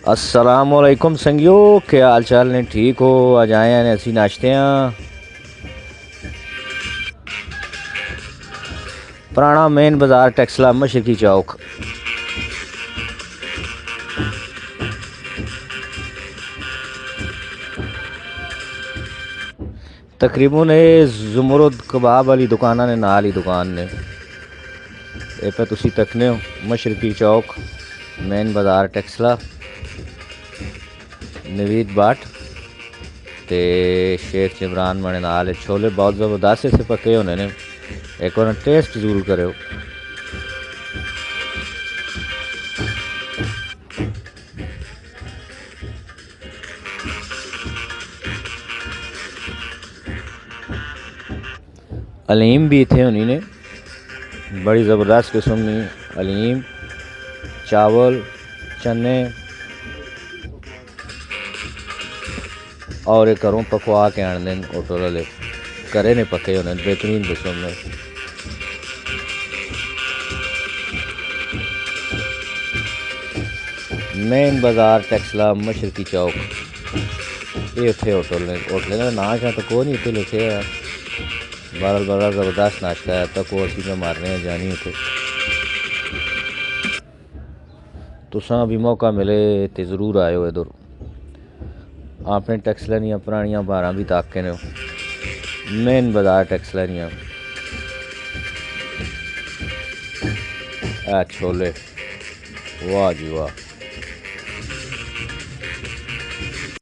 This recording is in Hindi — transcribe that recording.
अस्सलामुअलैकुम संगियो, क्या हाल चाल ने? ठीक हो? आज आए हैं ऐसी नाश्ते हैं। पुराना मेन बाज़ार टेक्सला मशरकी चौक। तकरीबन ये ज़ुमरुद कबाब वाली दुकाना ने नाल ही दुकान ने ए पे तुसी तकने हो मशरकी चौक मेन बाज़ार टेक्सला। नवीद बाट ते शेख इमरान बने नाल। छोले बहुत ज़बरदस्त से पके होने ने, एक बार टेस्ट जरूर करो। अलीम भी थे उन्हीं ने, बड़ी ज़बरदस्त किस्म की अलीम, चावल, चने और एक घरों पकवा के आने होटल वाले, घरे ने पके होने बेहतरीन किस्म में। मेन बाज़ार टेक्सला मशरकी चौक, ये उत्थे होटल ने। होटल का नाम शायद तो कोई नहीं उत्थे लिखे है। बड़ा ज़बरदस्त नाश्ता है, तक वो असी में मारने हैं जानी उत्थे। तुसां भी मौका मिले तो ज़रूर आयो इधर। आपने टेक्सला दियां पुरानियां बारां भी ताके ने। मेन बाज़ार टेक्सला दियां छोले, वाह जी वाह।